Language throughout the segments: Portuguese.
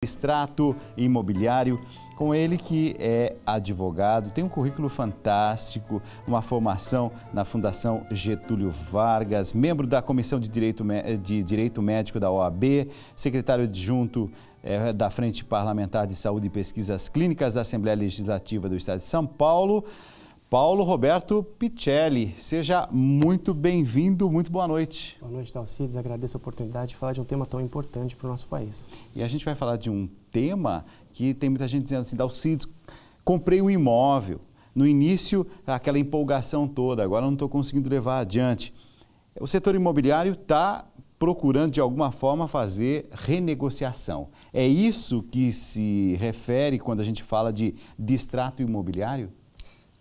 Distrato Imobiliário, com ele que é advogado, tem um currículo fantástico, uma formação na Fundação Getúlio Vargas, membro da Comissão de Direito Médico da OAB, secretário adjunto da Frente Parlamentar de Saúde e Pesquisas Clínicas da Assembleia Legislativa do Estado de São Paulo, Paulo Roberto Picelli. Seja muito bem-vindo, muito boa noite. Boa noite, Dalcides. Agradeço a oportunidade de falar de um tema tão importante para o nosso país. E a gente vai falar de um tema que tem muita gente dizendo assim, Dalcides, comprei um imóvel. No início, aquela empolgação toda, agora não estou conseguindo levar adiante. O setor imobiliário está procurando, de alguma forma, fazer renegociação. É isso que se refere quando a gente fala de distrato imobiliário?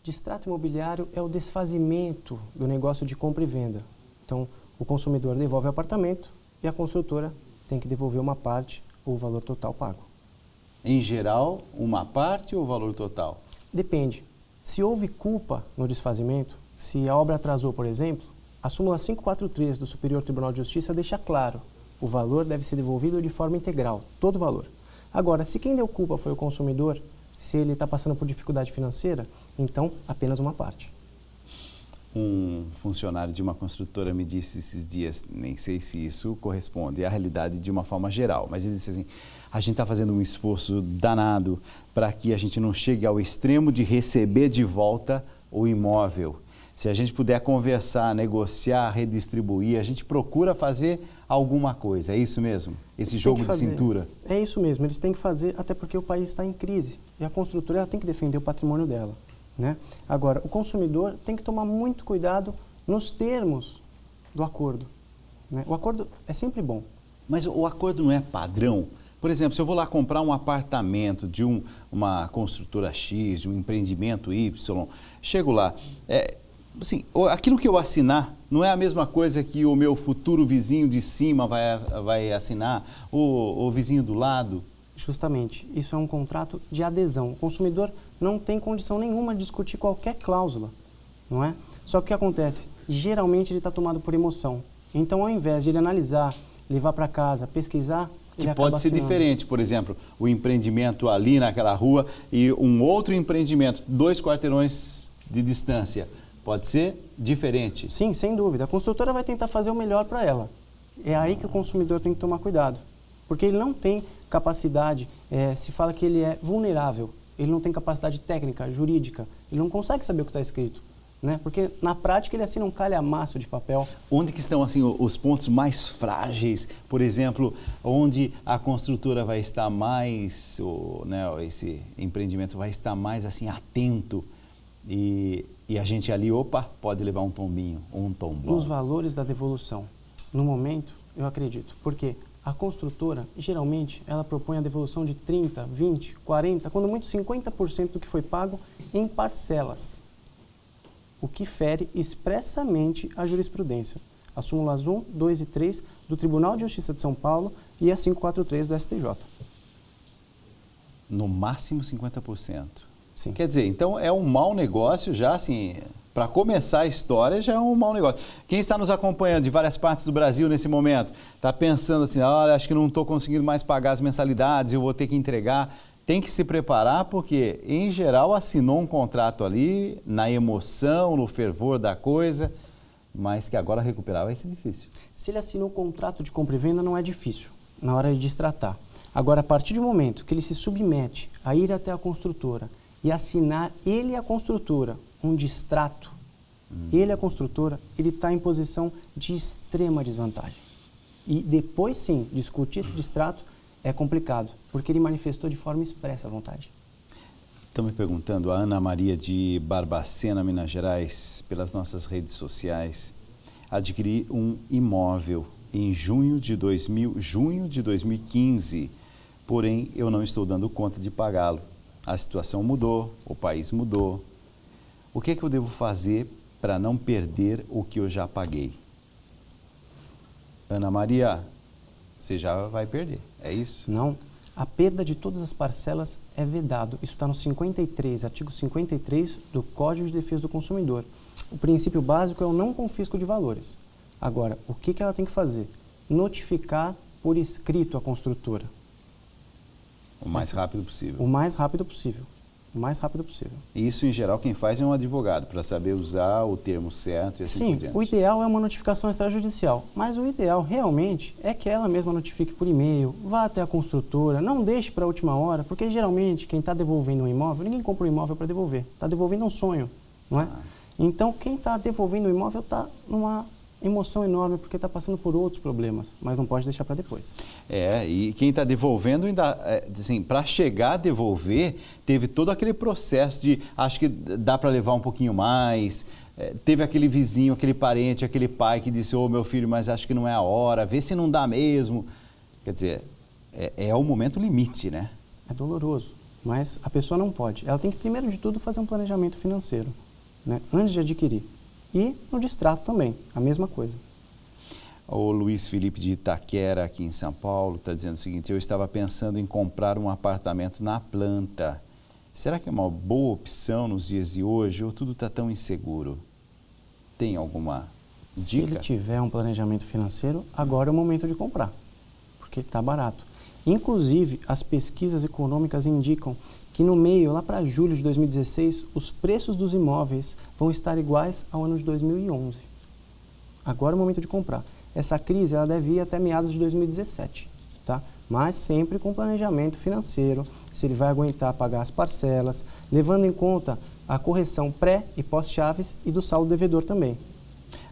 Distrato imobiliário é o desfazimento do negócio de compra e venda. Então, o consumidor devolve o apartamento e a construtora tem que devolver uma parte ou o valor total pago. Em geral, uma parte ou o valor total? Depende. Se houve culpa no desfazimento, se a obra atrasou, por exemplo, a súmula 543 do Superior Tribunal de Justiça deixa claro, o valor deve ser devolvido de forma integral, todo o valor. Agora, se quem deu culpa foi o consumidor, se ele está passando por dificuldade financeira, então apenas uma parte. Um funcionário de uma construtora me disse esses dias, nem sei se isso corresponde à realidade de uma forma geral, mas ele disse assim, a gente está fazendo um esforço danado para que a gente não chegue ao extremo de receber de volta o imóvel. Se a gente puder conversar, negociar, redistribuir, a gente procura fazer alguma coisa, é isso mesmo? Esse jogo de cintura? É isso mesmo, eles têm que fazer, até porque o país está em crise e a construtora ela tem que defender o patrimônio dela, né? Agora, o consumidor tem que tomar muito cuidado nos termos do acordo, né? O acordo é sempre bom. Mas o acordo não é padrão? Por exemplo, se eu vou lá comprar um apartamento de uma construtora X, de um empreendimento Y, chego lá, assim, aquilo que eu assinar não é a mesma coisa que o meu futuro vizinho de cima vai assinar, o vizinho do lado? Justamente, isso é um contrato de adesão. O consumidor não tem condição nenhuma de discutir qualquer cláusula, não é? Só que o que acontece? Geralmente ele está tomado por emoção. Então, ao invés de ele analisar, levar para casa, pesquisar, que pode ser diferente, por exemplo, o empreendimento ali naquela rua e um outro empreendimento, 2 quarteirões de distância. Pode ser diferente? Sim, sem dúvida. A construtora vai tentar fazer o melhor para ela. É aí que o consumidor tem que tomar cuidado. Porque ele não tem capacidade, se fala que ele é vulnerável, ele não tem capacidade técnica, jurídica, ele não consegue saber o que está escrito, né? Porque na prática ele assina um calhamaço de papel. Onde que estão assim, os pontos mais frágeis? Por exemplo, onde a construtora vai estar mais, esse empreendimento vai estar mais assim, atento e a gente ali, pode levar um tombinho, um tombão. Nos valores da devolução. No momento, eu acredito. Porque a construtora, geralmente, ela propõe a devolução de 30%, 20%, 40%, quando muito 50% do que foi pago em parcelas. O que fere expressamente a jurisprudência. As súmulas 1, 2 e 3 do Tribunal de Justiça de São Paulo e a 543 do STJ. No máximo 50%. Sim. Quer dizer, então é um mau negócio já, assim, para começar a história já é um mau negócio. Quem está nos acompanhando de várias partes do Brasil nesse momento, está pensando assim, olha, acho que não estou conseguindo mais pagar as mensalidades, eu vou ter que entregar. Tem que se preparar porque, em geral, assinou um contrato ali, na emoção, no fervor da coisa, mas que agora recuperar vai ser difícil. Se ele assinou um contrato de compra e venda, não é difícil, na hora de destratar. Agora, a partir do momento que ele se submete a ir até a construtora e assinar ele e a construtora um distrato, ele e a construtora, ele está em posição de extrema desvantagem. E depois, sim, discutir esse distrato é complicado, porque ele manifestou de forma expressa a vontade. Estão me perguntando, a Ana Maria de Barbacena, Minas Gerais, pelas nossas redes sociais, adquiri um imóvel em junho de 2015, porém eu não estou dando conta de pagá-lo. A situação mudou, o país mudou. O que eu devo fazer para não perder o que eu já paguei? Ana Maria, você já vai perder, é isso? Não. A perda de todas as parcelas é vedado. Isso está no 53, artigo 53 do Código de Defesa do Consumidor. O princípio básico é o não confisco de valores. Agora, o que ela tem que fazer? Notificar por escrito a construtora. O mais rápido possível. O mais rápido possível. O mais rápido possível. E isso, em geral, quem faz é um advogado, para saber usar o termo certo e assim por diante. Sim, o ideal é uma notificação extrajudicial, mas o ideal realmente é que ela mesma notifique por e-mail, vá até a construtora, não deixe para a última hora, porque geralmente quem está devolvendo um imóvel, ninguém compra um imóvel para devolver, está devolvendo um sonho, não é? Então, quem está devolvendo o imóvel está numa emoção enorme, porque está passando por outros problemas, mas não pode deixar para depois. E quem está devolvendo, ainda, assim, para chegar a devolver, teve todo aquele processo de, acho que dá para levar um pouquinho mais, teve aquele vizinho, aquele parente, aquele pai que disse, meu filho, mas acho que não é a hora, vê se não dá mesmo. Quer dizer, é o momento limite, né? É doloroso, mas a pessoa não pode. Ela tem que, primeiro de tudo, fazer um planejamento financeiro, né, antes de adquirir. E no distrato também, a mesma coisa. O Luiz Felipe de Itaquera, aqui em São Paulo, está dizendo o seguinte, eu estava pensando em comprar um apartamento na planta. Será que é uma boa opção nos dias de hoje ou tudo está tão inseguro? Tem alguma dica? Se ele tiver um planejamento financeiro, agora é o momento de comprar, porque está barato. Inclusive, as pesquisas econômicas indicam que no meio, lá para julho de 2016, os preços dos imóveis vão estar iguais ao ano de 2011. Agora é o momento de comprar. Essa crise ela deve ir até meados de 2017, tá? Mas sempre com planejamento financeiro, se ele vai aguentar pagar as parcelas, levando em conta a correção pré e pós-chaves e do saldo devedor também.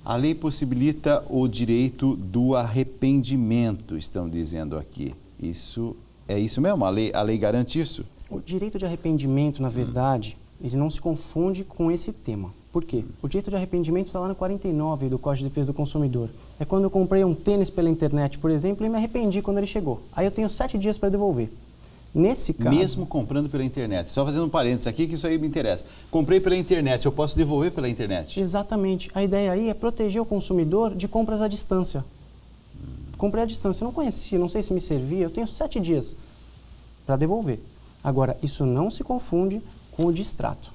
A lei possibilita o direito do arrependimento, estão dizendo aqui. É isso mesmo? A lei garante isso? O direito de arrependimento, na verdade, ele não se confunde com esse tema. Por quê? O direito de arrependimento está lá no 49 do Código de Defesa do Consumidor. É quando eu comprei um tênis pela internet, por exemplo, e me arrependi quando ele chegou. Aí eu tenho 7 dias para devolver. Nesse caso... Mesmo comprando pela internet. Só fazendo um parênteses aqui, que isso aí me interessa. Comprei pela internet, eu posso devolver pela internet? Exatamente. A ideia aí é proteger o consumidor de compras à distância. Comprei à distância, eu não conhecia, não sei se me servia, eu tenho 7 dias para devolver. Agora, isso não se confunde com o distrato,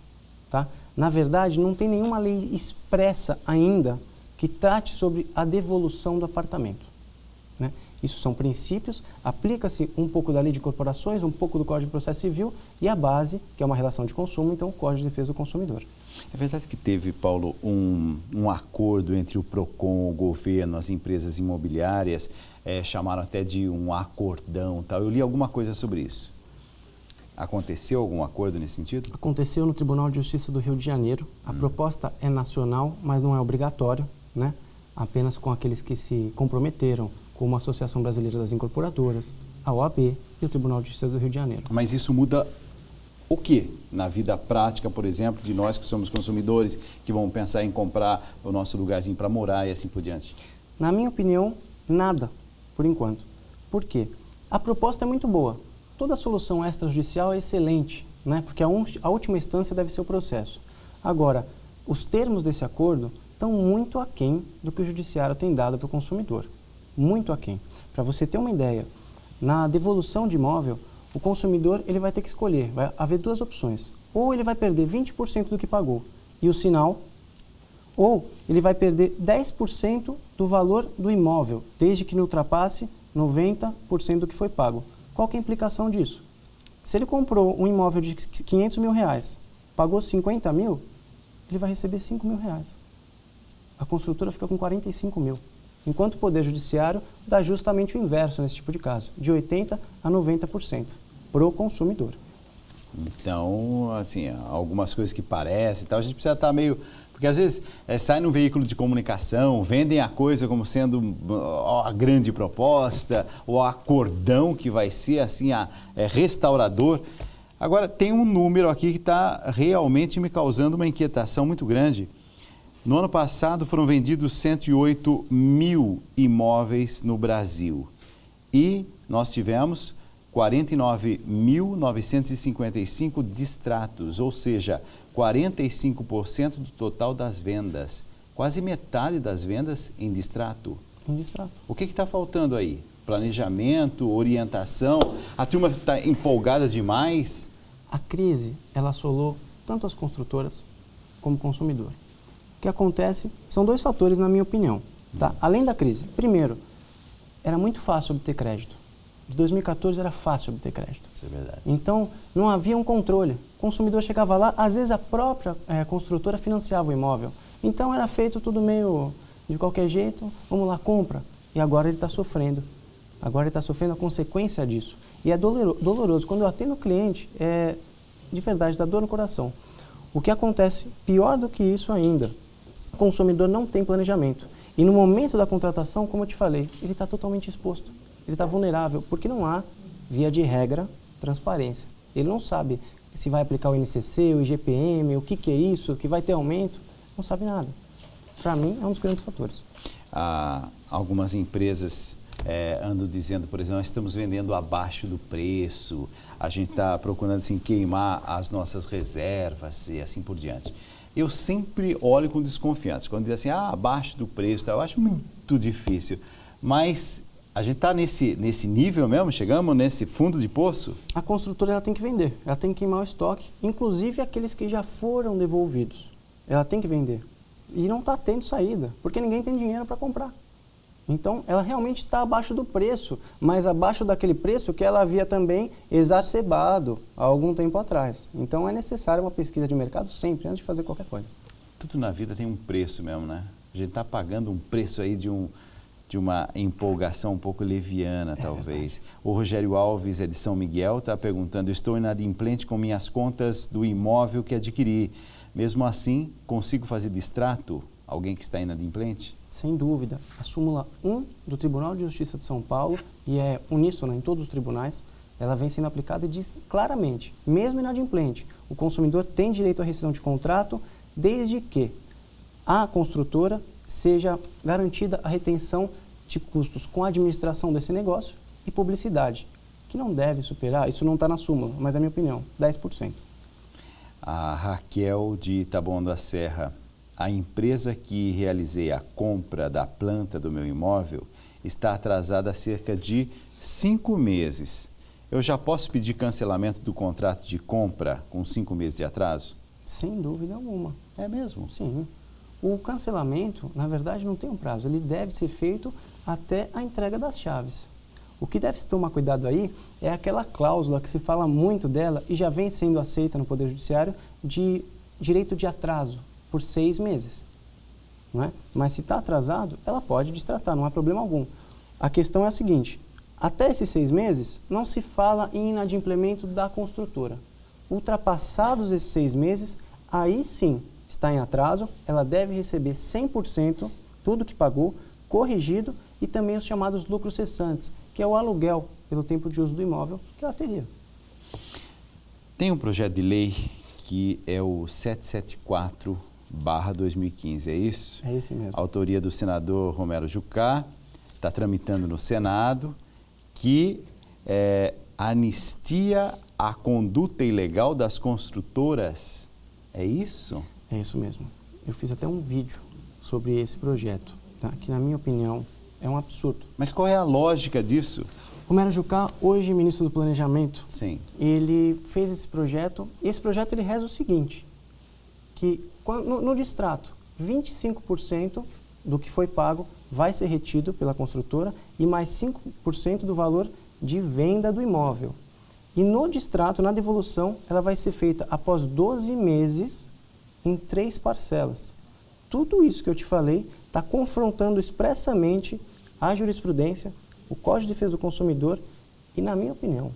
tá? Na verdade, não tem nenhuma lei expressa ainda que trate sobre a devolução do apartamento, né? Isso são princípios, aplica-se um pouco da lei de corporações, um pouco do Código de Processo Civil e a base, que é uma relação de consumo, então o Código de Defesa do Consumidor. É verdade que teve, Paulo, um acordo entre o PROCON, o governo, as empresas imobiliárias, chamaram até de um acordão, tal. Eu li alguma coisa sobre isso. Aconteceu algum acordo nesse sentido? Aconteceu no Tribunal de Justiça do Rio de Janeiro. A proposta é nacional, mas não é obrigatório, né? Apenas com aqueles que se comprometeram, como a Associação Brasileira das Incorporadoras, a OAB e o Tribunal de Justiça do Rio de Janeiro. Mas isso muda o quê? Na vida prática, por exemplo, de nós que somos consumidores, que vamos pensar em comprar o nosso lugarzinho para morar e assim por diante? Na minha opinião, nada, por enquanto. Por quê? A proposta é muito boa. Toda solução extrajudicial é excelente, né? Porque a última instância deve ser o processo. Agora, os termos desse acordo estão muito aquém do que o judiciário tem dado para o consumidor. Muito aquém. Para você ter uma ideia, na devolução de imóvel, o consumidor ele vai ter que escolher, vai haver 2 opções. Ou ele vai perder 20% do que pagou e o sinal, ou ele vai perder 10% do valor do imóvel, desde que não ultrapasse 90% do que foi pago. Qual que é a implicação disso? Se ele comprou um imóvel de 500 mil reais, pagou 50 mil, ele vai receber 5 mil reais. A construtora fica com 45 mil. Enquanto o Poder Judiciário dá justamente o inverso nesse tipo de caso, de 80% a 90% para o consumidor. Então, assim, algumas coisas que parecem e tal, a gente precisa estar meio... Porque às vezes sai num veículo de comunicação, vendem a coisa como sendo a grande proposta, ou acordão que vai ser assim, restaurador. Agora, tem um número aqui que está realmente me causando uma inquietação muito grande. No ano passado foram vendidos 108 mil imóveis no Brasil e nós tivemos 49.955 distratos, ou seja, 45% do total das vendas. Quase metade das vendas em distrato. Em distrato. O que está faltando aí? Planejamento, orientação? A turma está empolgada demais? A crise, ela assolou tanto as construtoras como o consumidor. O que acontece são 2 fatores, na minha opinião. Tá? Além da crise. Primeiro, era muito fácil obter crédito. De 2014 era fácil obter crédito. Isso é verdade. Então, não havia um controle. O consumidor chegava lá, às vezes a própria construtora financiava o imóvel. Então, era feito tudo meio de qualquer jeito, vamos lá, compra. E agora ele está sofrendo. Agora ele está sofrendo a consequência disso. E é doloroso. Quando eu atendo o cliente, de verdade, dá dor no coração. O que acontece, pior do que isso ainda, o consumidor não tem planejamento. E no momento da contratação, como eu te falei, ele está totalmente exposto. Ele está vulnerável, porque não há, via de regra, transparência. Ele não sabe se vai aplicar o INCC, o IGPM, o que é isso, que vai ter aumento, não sabe nada. Para mim, é um dos grandes fatores. Algumas empresas andam dizendo, por exemplo, nós estamos vendendo abaixo do preço, a gente está procurando assim, queimar as nossas reservas e assim por diante. Eu sempre olho com desconfiança. Quando diz assim, abaixo do preço, eu acho muito difícil. Mas a gente está nesse nível mesmo? Chegamos nesse fundo de poço? A construtora ela tem que vender, ela tem que queimar o estoque, inclusive aqueles que já foram devolvidos. Ela tem que vender. E não está tendo saída, porque ninguém tem dinheiro para comprar. Então, ela realmente está abaixo do preço, mas abaixo daquele preço que ela havia também exacerbado há algum tempo atrás. Então, é necessária uma pesquisa de mercado sempre, antes de fazer qualquer coisa. Tudo na vida tem um preço mesmo, né? A gente está pagando um preço aí de uma empolgação um pouco leviana, talvez. Verdade. O Rogério Alves, de São Miguel, está perguntando, estou inadimplente com minhas contas do imóvel que adquiri. Mesmo assim, consigo fazer distrato alguém que está inadimplente? Sem dúvida. A súmula 1 do Tribunal de Justiça de São Paulo, e é uníssona em todos os tribunais, ela vem sendo aplicada e diz claramente, mesmo inadimplente, o consumidor tem direito à rescisão de contrato desde que a construtora seja garantida a retenção de custos com a administração desse negócio e publicidade, que não deve superar, isso não está na súmula, mas é a minha opinião, 10%. A Raquel de Taboão da Serra, a empresa que realizei a compra da planta do meu imóvel está atrasada há cerca de 5 meses. Eu já posso pedir cancelamento do contrato de compra com 5 meses de atraso? Sem dúvida alguma. É mesmo? Sim. O cancelamento, na verdade, não tem um prazo. Ele deve ser feito até a entrega das chaves. O que deve se tomar cuidado aí é aquela cláusula que se fala muito dela e já vem sendo aceita no Poder Judiciário de direito de atraso por 6 meses. Não é? Mas se está atrasado, ela pode distratar, não há problema algum. A questão é a seguinte, até esses 6 meses, não se fala em inadimplemento da construtora. Ultrapassados esses 6 meses, aí sim está em atraso, ela deve receber 100%, tudo que pagou, corrigido, e também os chamados lucros cessantes, que é o aluguel pelo tempo de uso do imóvel que ela teria. Tem um projeto de lei que é o 774/2015, é isso? É esse mesmo. Autoria do senador Romero Jucá, está tramitando no Senado, que anistia a conduta ilegal das construtoras. É isso? É isso mesmo. Eu fiz até um vídeo sobre esse projeto, tá? Que na minha opinião é um absurdo. Mas qual é a lógica disso? Romero Jucá, hoje ministro do Planejamento, Sim. Ele fez esse projeto, e esse projeto ele reza o seguinte, que no distrato, 25% do que foi pago vai ser retido pela construtora e mais 5% do valor de venda do imóvel. E no distrato, na devolução, ela vai ser feita após 12 meses em 3 parcelas. Tudo isso que eu te falei está confrontando expressamente a jurisprudência, o Código de Defesa do Consumidor e, na minha opinião,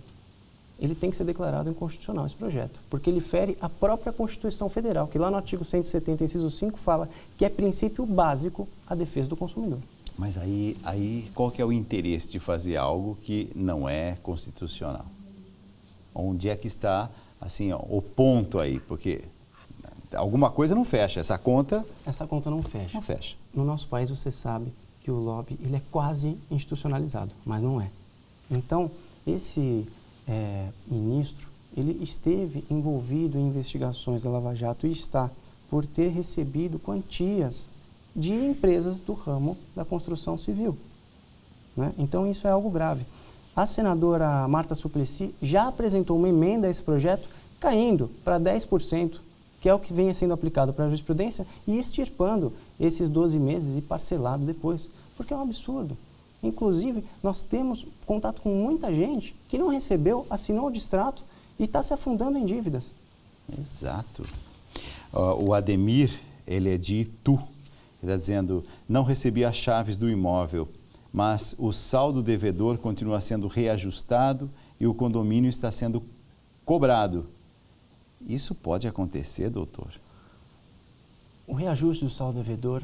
ele tem que ser declarado inconstitucional esse projeto, porque ele fere a própria Constituição Federal, que lá no artigo 170, inciso 5, fala que é princípio básico a defesa do consumidor. Mas aí qual que é o interesse de fazer algo que não é constitucional? Onde é que está assim, o ponto aí? Porque alguma coisa não fecha, essa conta... Essa conta não fecha. Não fecha. No nosso país, você sabe que o lobby ele é quase institucionalizado, mas não é. Então, esse ministro, ele esteve envolvido em investigações da Lava Jato e está por ter recebido quantias de empresas do ramo da construção civil, né? Então, isso é algo grave. A senadora Marta Suplicy já apresentou uma emenda a esse projeto, caindo para 10%, que é o que vem sendo aplicado para a jurisprudência, e extirpando esses 12 meses e parcelado depois, porque é um absurdo. Inclusive, nós temos contato com muita gente que não recebeu, assinou o distrato e está se afundando em dívidas. Exato. O Ademir, ele é de Itu. Ele está dizendo, não recebi as chaves do imóvel, mas o saldo devedor continua sendo reajustado e o condomínio está sendo cobrado. Isso pode acontecer, doutor? O reajuste do saldo devedor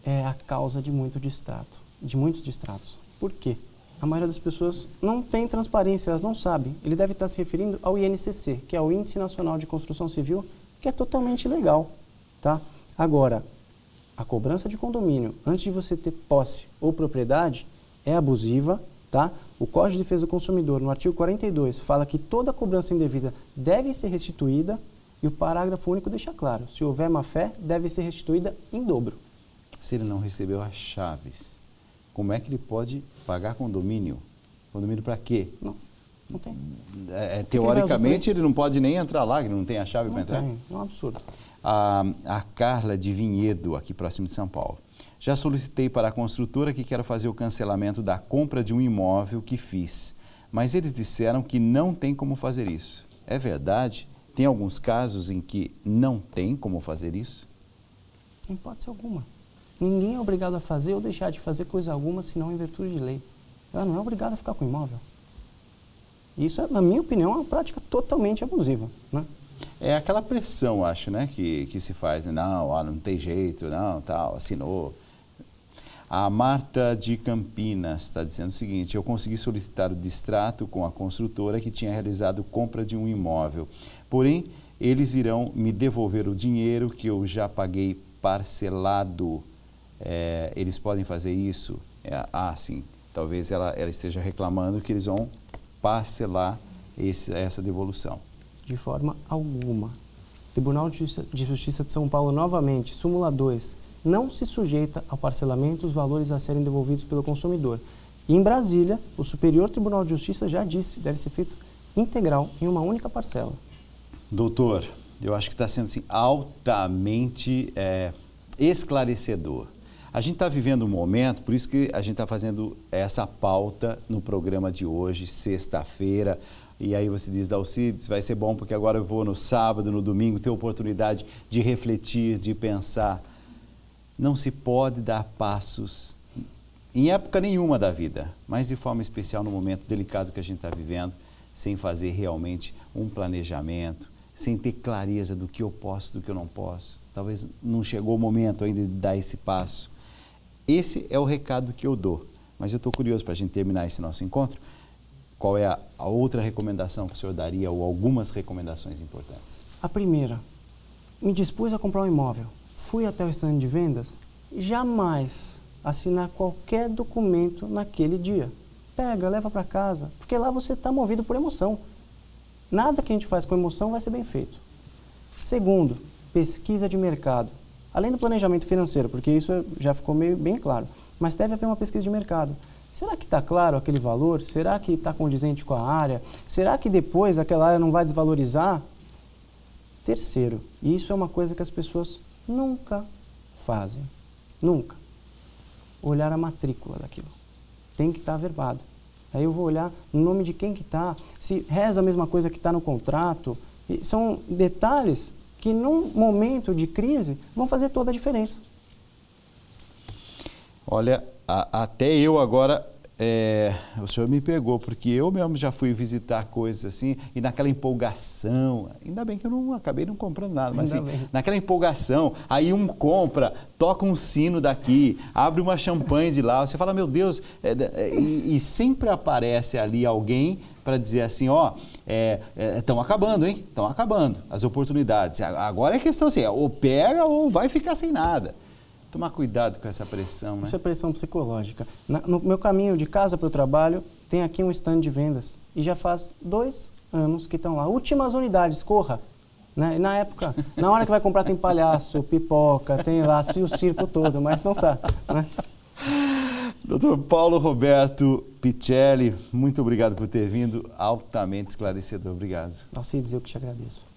é a causa de muitos distratos. Por quê? A maioria das pessoas não tem transparência, elas não sabem. Ele deve estar se referindo ao INCC, que é o Índice Nacional de Construção Civil, que é totalmente legal, tá? Agora, a cobrança de condomínio, antes de você ter posse ou propriedade, é abusiva, tá? O Código de Defesa do Consumidor, no artigo 42, fala que toda cobrança indevida deve ser restituída e o parágrafo único deixa claro, se houver má-fé, deve ser restituída em dobro. Se ele não recebeu as chaves, como é que ele pode pagar condomínio? Condomínio para quê? Não tem. Teoricamente, ele não pode nem entrar lá, que não tem a chave para entrar? Não tem, é um absurdo. A Carla de Vinhedo, aqui próximo de São Paulo. Já solicitei para a construtora que quero fazer o cancelamento da compra de um imóvel que fiz, mas eles disseram que não tem como fazer isso. É verdade? Tem alguns casos em que não tem como fazer isso? Em hipótese alguma. Ninguém é obrigado a fazer ou deixar de fazer coisa alguma, senão em virtude de lei. Ela não é obrigada a ficar com o imóvel. Isso, na minha opinião, é uma prática totalmente abusiva, né? É aquela pressão, acho, né, que se faz, né? Não tem jeito, não, tal, assinou. A Marta de Campinas está dizendo o seguinte, eu consegui solicitar o distrato com a construtora que tinha realizado compra de um imóvel. Porém, eles irão me devolver o dinheiro que eu já paguei parcelado. Eles podem fazer isso? Sim. Talvez ela esteja reclamando que eles vão parcelar essa devolução. De forma alguma. Tribunal de Justiça de São Paulo, novamente, súmula 2, não se sujeita ao parcelamento dos valores a serem devolvidos pelo consumidor. E em Brasília, o Superior Tribunal de Justiça já disse, deve ser feito integral em uma única parcela. Doutor, eu acho que está sendo assim, altamente esclarecedor. A gente está vivendo um momento, por isso que a gente está fazendo essa pauta no programa de hoje, sexta-feira. E aí você diz, Dalcides, vai ser bom porque agora eu vou no sábado, no domingo, ter oportunidade de refletir, de pensar. Não se pode dar passos em época nenhuma da vida, mas de forma especial no momento delicado que a gente está vivendo, sem fazer realmente um planejamento, sem ter clareza do que eu posso, do que eu não posso. Talvez não chegou o momento ainda de dar esse passo. Esse é o recado que eu dou, mas eu estou curioso para a gente terminar esse nosso encontro. Qual é a outra recomendação que o senhor daria ou algumas recomendações importantes? A primeira, me dispus a comprar um imóvel, fui até o stand de vendas, jamais assinar qualquer documento naquele dia. Pega, leva para casa, porque lá você está movido por emoção. Nada que a gente faz com emoção vai ser bem feito. Segundo, pesquisa de mercado. Além do planejamento financeiro, porque isso já ficou bem claro, mas deve haver uma pesquisa de mercado. Será que está claro aquele valor? Será que está condizente com a área? Será que depois aquela área não vai desvalorizar? Terceiro, e isso é uma coisa que as pessoas nunca fazem, nunca, olhar a matrícula daquilo. Tem que estar averbado. Aí eu vou olhar no nome de quem que está, se reza a mesma coisa que está no contrato. E são detalhes que num momento de crise vão fazer toda a diferença. Olha, até eu agora, o senhor me pegou, porque eu mesmo já fui visitar coisas assim, e naquela empolgação, ainda bem que eu acabei não comprando nada, mas assim, naquela empolgação, aí um compra, toca um sino daqui, abre uma champanhe de lá, você fala, meu Deus, e sempre aparece ali alguém para dizer assim, estão acabando, hein? Estão acabando as oportunidades. Agora é questão assim, ou pega ou vai ficar sem nada. Tomar cuidado com essa pressão, né? Isso é pressão psicológica. No meu caminho de casa para o trabalho, tem aqui um stand de vendas. E já faz 2 anos que estão lá. Últimas unidades, corra. Né? E na época, na hora que vai comprar tem palhaço, pipoca, tem lá o circo todo, mas não tá. Né? Doutor Paulo Roberto Picelli, muito obrigado por ter vindo, altamente esclarecedor. Obrigado. Dalcides, eu que te agradeço.